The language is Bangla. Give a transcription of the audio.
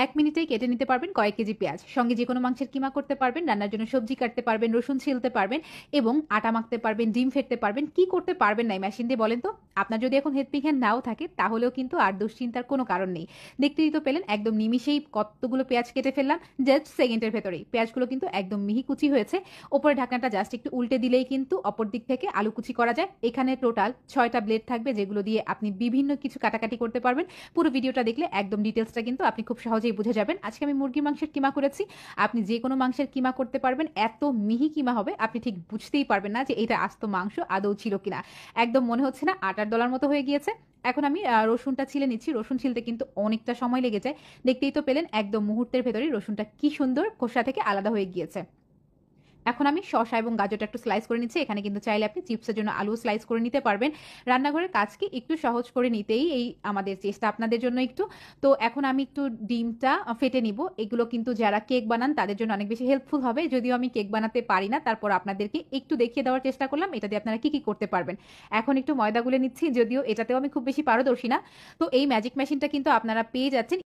1 মিনিটেই কেটে নিতে পারবেন কয়েক কেজি পেঁয়াজ। সঙ্গে যেকোনো মাংসের কিমা করতে পারবেন, রান্নার জন্য সবজি কাটতে পারবেন, রসুন ছিলতে পারবেন এবং আটা মাখতে পারবেন, ডিম ফেটতে পারবেন। কি করতে পারবেন না এই মেশিন দিয়ে বলেন তো? আপনার যদি এখন হেল্পিং হ্যান্ড নাও থাকে তাহলেও কিন্তু আর দুশ্চিন্তার কোনো কারণ নেই। দেখতেই তো পেলেন একদম নিমিষেই কতগুলো পেঁয়াজ কেটে ফেললাম। জাস্ট সেকেন্ডের ভেতরেই। পেঁয়াজগুলো কিন্তু একদম মিহি কুচি হয়েছে। উপরের ঢাকনাটা জাস্ট একটু উল্টে দিলেই কিন্তু অপর দিক থেকে আলু কুচি করা যায়। এখানে টোটাল ৬ টা ব্লেড থাকবে যেগুলো দিয়ে আপনি বিভিন্ন কিছু কাটাকাটি করতে পারবেন। পুরো ভিডিওটা দেখলে একদম ডিটেইলসটা কিন্তু আপনি খুব সহজেই বুঝে যাবেন। আজকে আমি মুরগির মাংসের কিমা করেছি। আপনি যেকোনো মাংসের কিমা করতে পারবেন। এত মিহি কিমা হবে আপনি ঠিক বুঝতেই পারবেন না যে এটা আস্ত মাংস আদৌ ছিল কিনা। একদম মনে হচ্ছে না আটার দলার মতো হয়ে গিয়েছে। এখন আমি রসুনটা ছিলে নিচ্ছি। রসুন ছিলতে কিন্তু অনেকটা সময় লেগে যায়। দেখতেই তো পেলেন একদম মুহূর্তের ভেতরেই রসুনটা কি সুন্দর খোসা থেকে আলাদা হয়ে গিয়েছে। এখন আমি শসা এবং গাজরটা একটু স্লাইস করে নিচ্ছি। এখানে কিন্তু চাইলে আপনি চিপসের জন্য আলু স্লাইস করে নিতে পারবেন। রান্নাঘরের কাজকে একটু সহজ করে নিতেই এই আমাদের চেষ্টা আপনাদের জন্য একটু। তো এখন আমি একটু ডিমটা ফেটে নিব। এগুলো কিন্তু যারা কেক বানান তাদের জন্য অনেক বেশি হেল্পফুল হবে। যদিও আমি কেক বানাতে পারি না, তারপর আপনাদেরকে একটু দেখিয়ে দেওয়ার চেষ্টা করলাম এটা দিয়ে আপনারা কি করতে পারবেন। এখন একটু ময়দা গুলে নিচ্ছি, যদিও এটাতেও আমি খুব বেশি পারদর্শী না। তো এই ম্যাজিক মেশিনটা কিন্তু আপনারা পেয়ে যাচ্ছেন